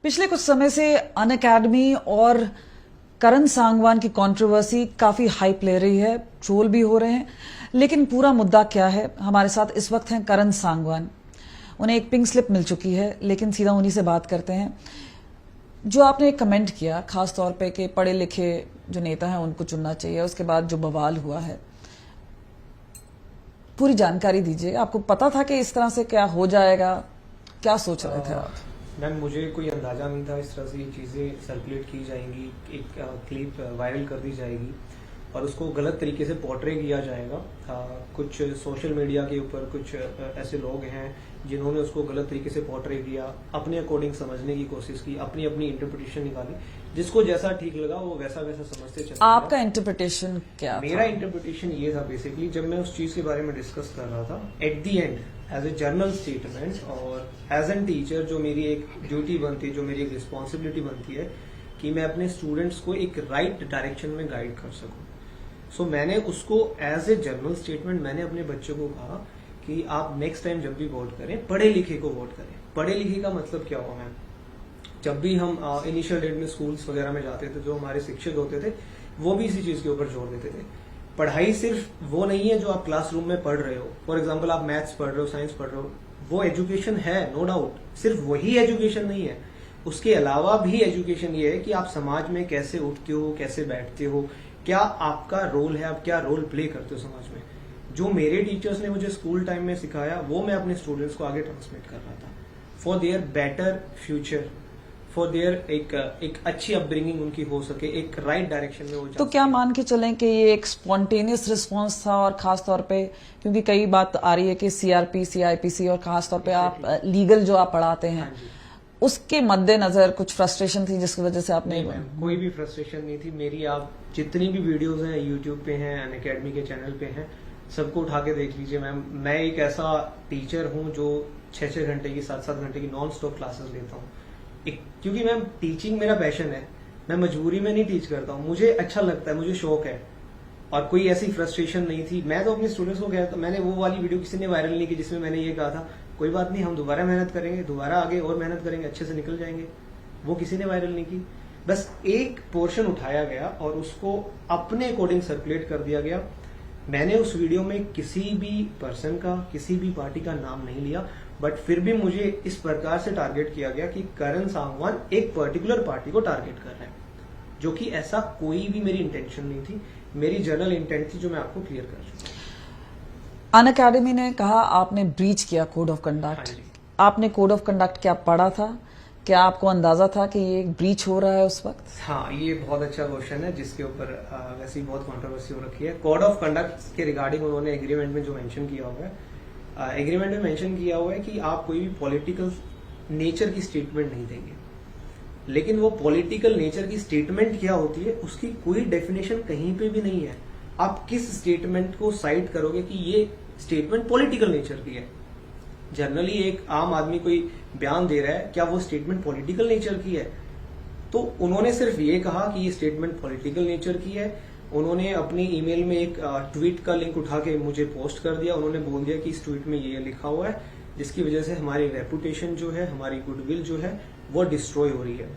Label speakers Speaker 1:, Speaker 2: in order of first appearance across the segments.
Speaker 1: पिछले कुछ समय से अनअकैडमी और करण सांगवान की कंट्रोवर्सी काफी हाइप ले रही है, ट्रोल भी हो रहे हैं। लेकिन पूरा मुद्दा क्या है? हमारे साथ इस वक्त हैं करण सांगवान। उन्हें एक पिंक स्लिप मिल चुकी है, लेकिन सीधा उन्हीं से बात करते हैं। जो आपने एक कमेंट किया खास तौर पे कि पढ़े लिखे जो नेता हैं उनको चुनना चाहिए, उसके बाद जो बवाल हुआ है, पूरी जानकारी दीजिए। आपको पता था कि इस तरह से क्या हो जाएगा? क्या सोच रहे थे आप?
Speaker 2: मैम, मुझे कोई अंदाजा नहीं था इस तरह से ये चीज़ें सर्कुलेट की जाएंगी, एक क्लिप वायरल कर दी जाएगी और उसको गलत तरीके से पोर्ट्रे किया जाएगा। कुछ सोशल मीडिया के ऊपर कुछ ऐसे लोग हैं जिन्होंने उसको गलत तरीके से पोर्ट्रे किया, अपने अकॉर्डिंग समझने की कोशिश की, अपनी अपनी इंटरप्रिटेशन निकाली, जिसको जैसा ठीक लगा वो वैसा वैसा समझते चले।
Speaker 1: आपका इंटरप्रिटेशन क्या
Speaker 2: मेरा
Speaker 1: था?
Speaker 2: इंटरप्रिटेशन ये था बेसिकली, जब मैं उस चीज के बारे में डिस्कस कर रहा था, at the end as a general statement और एज एन टीचर जो मेरी एक ड्यूटी बनती है, जो मेरी एक रिस्पॉन्सिबिलिटी बनती है कि मैं अपने स्टूडेंट्स को एक राइट डायरेक्शन में गाइड कर सकूं। सो मैंने उसको एज ए जर्नल स्टेटमेंट मैंने अपने बच्चों को कहा कि आप नेक्स्ट टाइम जब भी वोट करें, पढ़े लिखे को वोट करें। पढ़े लिखे का मतलब क्या हुआ मैम? जब भी हम इनिशियल डेट में स्कूल्स वगैरह में जाते थे, जो हमारे शिक्षक होते थे वो भी इसी चीज के ऊपर जोर देते थे। पढ़ाई सिर्फ वो नहीं है जो आप क्लासरूम में पढ़ रहे हो। फॉर एग्जाम्पल, आप मैथ्स पढ़ रहे हो, साइंस पढ़ रहे हो, वो एजुकेशन है, नो डाउट। सिर्फ वही एजुकेशन नहीं है, उसके अलावा भी एजुकेशन ये है कि आप समाज में कैसे उठते हो, कैसे बैठते हो, क्या आपका रोल है, आप क्या रोल प्ले करते हो समाज में। जो मेरे टीचर्स ने मुझे स्कूल टाइम में सिखाया वो मैं अपने स्टूडेंट्स को आगे ट्रांसमिट कर रहा था, for their better future, for their एक अच्छी अपब्रिंगिंग उनकी हो सके, एक राइट डायरेक्शन में वो जा
Speaker 1: तो क्या मान के चलें कि ये एक स्पॉन्टेनियस रिस्पांस था? और खास तौर पे क्योंकि कई बात आ रही है कि सीआरपी, सीआईपीसी और खास तौर पे आप लीगल जो आप पढ़ाते हैं, उसके मद्देनजर कुछ फ्रस्ट्रेशन थी जिसकी वजह से आपने?
Speaker 2: नहीं मैम, कोई भी फ्रस्ट्रेशन नहीं थी मेरी। आप जितनी भी वीडियोस हैं यूट्यूब पे हैं, अनअकैडमी के चैनल पे हैं, सबको उठा के देख लीजिए मैम। मैं एक ऐसा टीचर हूं जो 6-6 घंटे की, 7-7 घंटे की नॉन स्टॉप क्लासेस लेता हूँ। क्योंकि मैम टीचिंग मेरा पैशन है, मैं मजबूरी में नहीं टीच करता हूँ, मुझे अच्छा लगता है, मुझे शौक है। और कोई ऐसी फ्रस्ट्रेशन नहीं थी। मैं तो अपने स्टूडेंट्स को कहता, मैंने वो वाली वीडियो किसी ने वायरल नहीं की जिसमें मैंने ये कहा था कोई बात नहीं, हम दोबारा मेहनत करेंगे, दोबारा आगे और मेहनत करेंगे, अच्छे से निकल जाएंगे। वो किसी ने वायरल नहीं की। बस एक पोर्शन उठाया गया और उसको अपने अकॉर्डिंग सर्कुलेट कर दिया गया। मैंने उस वीडियो में किसी भी पर्सन का, किसी भी पार्टी का नाम नहीं लिया, बट फिर भी मुझे इस प्रकार से टारगेट किया गया कि करण सांगवान एक पर्टिकुलर पार्टी को टारगेट कर रहे हैं, जो कि ऐसा कोई भी मेरी इंटेंशन नहीं थी। मेरी जनरल इंटेंट थी जो मैं आपको क्लियर कर चुका हूं।
Speaker 1: अनअकैडमी ने कहा आपने ब्रीच किया कोड ऑफ कंडक्ट। आपने कोड ऑफ कंडक्ट क्या पढ़ा था? क्या आपको अंदाजा था कि ये ब्रीच हो रहा है उस वक्त?
Speaker 2: हाँ, ये बहुत अच्छा क्वेश्चन है जिसके ऊपर वैसे ही बहुत कंट्रोवर्सी हो रखी है। कोड ऑफ कंडक्ट के रिगार्डिंग उन्होंने एग्रीमेंट में जो मेंशन किया हुआ है, एग्रीमेंट में मेंशन किया हुआ है कि आप कोई भी पॉलिटिकल नेचर की स्टेटमेंट नहीं देंगे। लेकिन वो पॉलिटिकल नेचर की स्टेटमेंट क्या होती है उसकी कोई डेफिनेशन कहीं पे भी नहीं है। आप किस स्टेटमेंट को साइट करोगे कि ये स्टेटमेंट पॉलिटिकल नेचर की है? जनरली एक आम आदमी कोई बयान दे रहा है, क्या वो स्टेटमेंट पॉलिटिकल नेचर की है? तो उन्होंने सिर्फ ये कहा कि ये स्टेटमेंट पॉलिटिकल नेचर की है। उन्होंने अपनी ईमेल में एक ट्वीट का लिंक उठा के मुझे पोस्ट कर दिया। उन्होंने बोल दिया कि इस ट्वीट में ये लिखा हुआ है, जिसकी वजह से हमारी रेपुटेशन जो है, हमारी गुडविल जो है वो डिस्ट्रॉय हो रही है।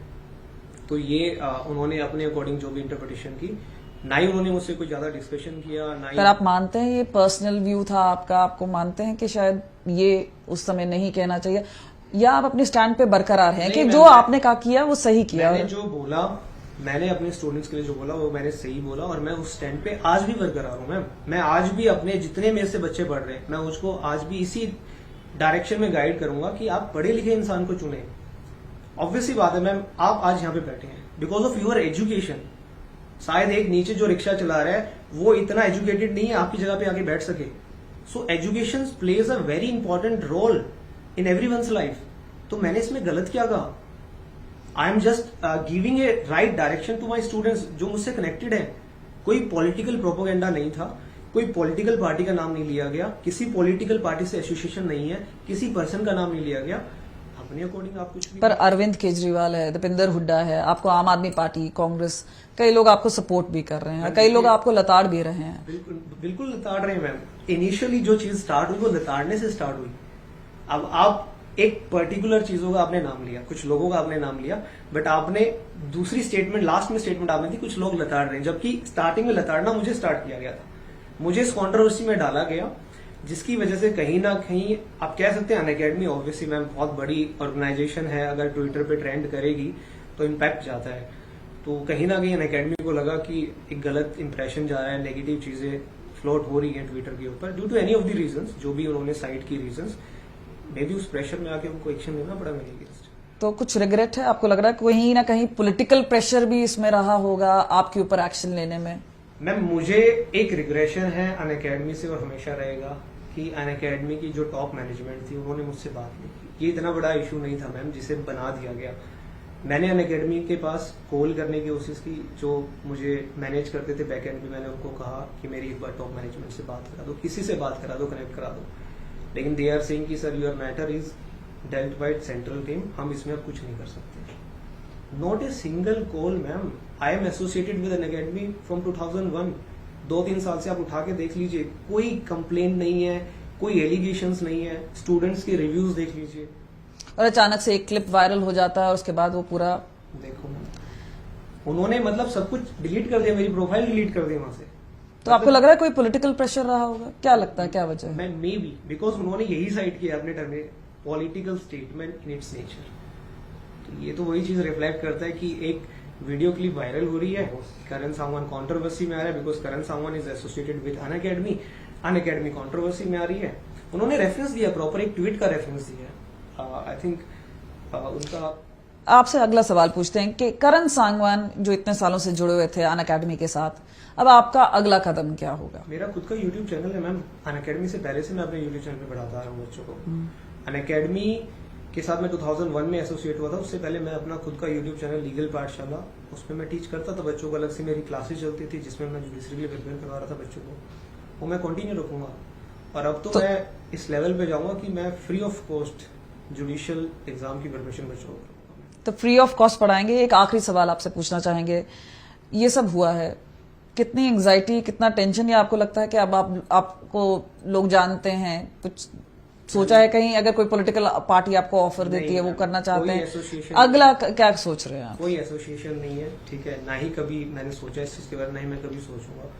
Speaker 2: तो ये उन्होंने अपने अकॉर्डिंग जो भी इंटरप्रिटेशन की, ना ही उन्होंने मुझसे कोई ज्यादा डिस्कशन किया, ना ही।
Speaker 1: पर आप मानते हैं ये पर्सनल व्यू था आपका? आपको मानते हैं कि शायद ये उस समय नहीं कहना चाहिए, या आप अपने स्टैंड पे बरकरार हैं कि जो आपने कहा किया वो सही किया?
Speaker 2: मैंने जो बोला, मैंने अपने स्टूडेंट्स के लिए जो बोला वो मैंने सही बोला और मैं उस स्टैंड पे आज भी बरकरार हूं मैम। मैं आज भी अपने जितने मेरे से बच्चे पढ़ रहे हैं, मैं उसको आज भी इसी डायरेक्शन में गाइड करूंगा कि आप पढ़े लिखे इंसान को चुने। ऑब्वियसली बात है मैम, आप आज यहाँ पे बैठे हैं बिकॉज ऑफ योर एजुकेशन। शायद एक नीचे जो रिक्शा चला रहा है वो इतना एजुकेटेड नहीं है आपकी जगह पे आके बैठ सके। So education plays a very important role in everyone's life. तो मैंने इसमें गलत क्या कहा? I am just giving a right direction to my students जो मुझसे कनेक्टेड है। कोई पॉलिटिकल प्रोपोगेंडा नहीं था, कोई पॉलिटिकल पार्टी का नाम नहीं लिया गया, किसी पॉलिटिकल पार्टी से एसोसिएशन नहीं है, किसी पर्सन का नाम नहीं लिया गया। अपने अकॉर्डिंग आप कुछ भी।
Speaker 1: पर अरविंद केजरीवाल है, दीपेंद्र हुड्डा है, आपको आम आदमी पार्टी, कांग्रेस, कई लोग आपको सपोर्ट भी कर रहे हैं, कई लोग आपको लताड़ भी रहे हैं।
Speaker 2: बिल्कुल बिल्कुल लताड़ रहे हैं मैम। इनिशियली जो चीज स्टार्ट हुई वो लताड़ने से स्टार्ट हुई। अब आप एक पर्टिकुलर चीजों का आपने नाम लिया, कुछ लोगों का आपने नाम लिया, बट आपने दूसरी स्टेटमेंट, लास्ट में स्टेटमेंट आपने थी कुछ लोग लताड़ रहे हैं, जबकि स्टार्टिंग में लताड़ना मुझे स्टार्ट किया गया था, मुझे इस कॉन्ट्रोवर्सी में डाला गया, जिसकी वजह से कहीं ना कहीं आप कह सकते हैं अनअकैडमी ऑब्वियसली मैम बहुत बड़ी ऑर्गेनाइजेशन है, अगर ट्विटर पे ट्रेंड करेगी तो इम्पैक्ट जाता है, तो कहीं ना कहीं अनअकैडमी को लगा कि एक गलत इंप्रेशन जा रहा है, नेगेटिव चीजें फ्लोट हो रही है ट्विटर के ऊपर due to any of the reasons, जो भी उन्होंने साइट की रीजंस, मे बी उस प्रेशर में आके उनको एक्शन लेना पड़ा मेरे अगेंस्ट।
Speaker 1: तो कुछ रिग्रेट है आपको, लग रहा है कहीं ना कहीं पॉलिटिकल प्रेशर भी इसमें रहा होगा आपके ऊपर एक्शन लेने में?
Speaker 2: मैम मुझे एक रिग्रेशन है अनअकैडमी से और हमेशा रहेगा कि अनअकैडमी की जो टॉप मैनेजमेंट थी उन्होंने मुझसे बात नहीं की। ये इतना बड़ा इशू नहीं था मैम जिसे बना दिया गया। मैंने अनअकैडमी के पास कॉल करने की कोशिश की, जो मुझे मैनेज करते थे बैक एंड भी, मैंने उनको कहा कि मेरी एक बार टॉप मैनेजमेंट से बात करा दो, किसी से बात करा दो, कनेक्ट करा दो, लेकिन दे आर सेइंग कि sir your matter is dealt by central team, हम इसमें अब कुछ नहीं कर सकते। Not a single call ma'am, I am associated with Unacademy from 2001, 2-3 साल से आप उठा के देख लीजिए, कोई कंप्लेन नहीं है, कोई एलिगेशंस नहीं है, स्टूडेंट्स के रिव्यूज देख लीजिए।
Speaker 1: और अचानक से एक क्लिप वायरल हो जाता है और उसके बाद वो पूरा
Speaker 2: देखो उन्होंने मतलब सब कुछ डिलीट कर दिया, मेरी प्रोफाइल डिलीट कर दी वहां से।
Speaker 1: तो आपको लग रहा है कोई पॉलिटिकल प्रेशर रहा होगा? क्या लगता है, क्या वजह है?
Speaker 2: मैं मे बी बिकॉज उन्होंने यही साइड किया अपने टर्म में, political statement in its nature. तो ये तो वही चीज रिफ्लेक्ट करता है कि एक वीडियो क्लिप वायरल हो रही है, करण सांगवान कंट्रोवर्सी में आ रहा है because Karan Sangwan is associated with Unacademy, Unacademy controversy में आ रही है। उन्होंने रेफरेंस दिया, प्रॉपर एक ट्वीट का रेफरेंस दिया। आई थिंक उनका।
Speaker 1: आपसे अगला सवाल पूछते हैं कि करण सांगवान जो इतने सालों से जुड़े हुए थे अनअकैडमी के साथ, अब आपका अगला कदम क्या होगा?
Speaker 2: मेरा खुद का यूट्यूब चैनल है मैम, अनअकैडमी से पहले से मैं अपने यूट्यूब चैनल पे पढ़ाता आ रहा हूँ बच्चों को। अनअकैडमी के साथ मैं 2001 में एसोसिएट हुआ था, उससे पहले मैं अपना खुद का यूट्यूब चैनल लीगल पाठशाला, उसमें मैं टीच करता था बच्चों को, अलग से मेरी क्लासेस चलती थी जिसमें मैं जुडिशरी के लिए प्रिपेयर करवा रहा था बच्चों को, वो मैं कंटिन्यू रखूंगा। और अब तो मैं इस लेवल पे जाऊंगा कि मैं free of cost judicial exam की प्रिपरेशन बच्चों को।
Speaker 1: तो फ्री ऑफ कॉस्ट पढ़ाएंगे। एक आखिरी सवाल आपसे पूछना चाहेंगे, ये सब हुआ है, कितनी एंग्जाइटी, कितना टेंशन, या आपको लगता है कि अब आपको लोग जानते हैं, कुछ सोचा है कहीं अगर कोई पॉलिटिकल पार्टी आपको ऑफर देती है, वो करना चाहते हैं, अगला क्या सोच रहे हैं आप?
Speaker 2: कोई एसोसिएशन नहीं है, ठीक है, ना ही कभी मैंने सोचा इस चीज के बारे में, ना ही मैं कभी सोचूंगा,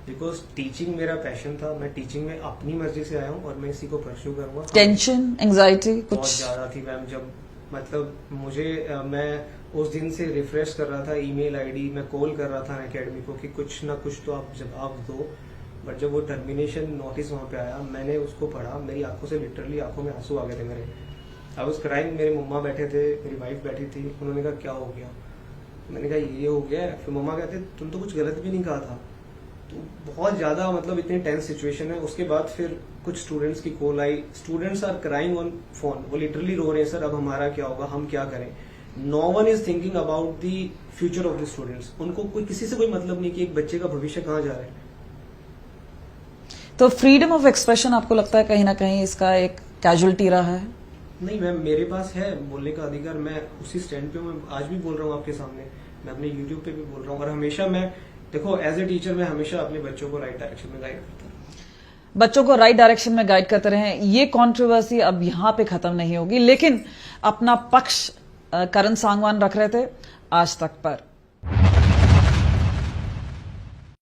Speaker 2: बिकॉज टीचिंग मेरा पैशन था, मैं टीचिंग में अपनी मर्जी से आया हूँ और मैं इसी को परस्यू करूंगा।
Speaker 1: टेंशन, एंग्जाइटी कुछ
Speaker 2: बहुत ज्यादा थी मैम, जब मतलब मुझे मैं उस दिन से रिफ्रेश कर रहा था ईमेल आईडी, मैं कॉल कर रहा था अनअकैडमी को कि कुछ ना कुछ तो आप जवाब दो, बट जब वो टर्मिनेशन नोटिस वहां पे आया, मैंने उसको पढ़ा, मेरी आंखों से लिटरली आंखों में आंसू आ गए थे मेरे। आई वाज क्राइंग, मेरे मम्मा बैठे थे, मेरी वाइफ बैठी थी, उन्होंने कहा क्या हो गया, मैंने कहा ये हो गया है, फिर मम्मा कहते तुम तो कुछ गलत भी नहीं कहा था। तो बहुत ज्यादा मतलब इतनी टेंस सिचुएशन है। उसके बाद फिर कुछ स्टूडेंट्स की कॉल आई, students are crying on phone, वो लिटरली रो रहे हैं, सर अब हमारा क्या होगा, हम क्या करें। No one is thinking about the future of the students, उनको कोई किसी से कोई मतलब नहीं कि एक बच्चे का भविष्य कहाँ जा रहा है।
Speaker 1: तो फ्रीडम ऑफ एक्सप्रेशन आपको लगता है कहीं ना कहीं इसका एक कैजुअलिटी रहा है?
Speaker 2: नहीं मैम, मेरे पास है बोलने का अधिकार, मैं उसी स्टैंड पे, मैं आज भी बोल रहा हूँ आपके सामने, मैं अपने यूट्यूब पे भी बोल रहा हूँ, और हमेशा मैं देखो एज ए टीचर मैं हमेशा अपने बच्चों को राइट डायरेक्शन में गाइड करता हूँ।
Speaker 1: बच्चों को राइट डायरेक्शन में गाइड करते रहे। ये कंट्रोवर्सी अब यहाँ पे खत्म नहीं होगी, लेकिन अपना पक्ष करण सांगवान रख रहे थे आज तक पर।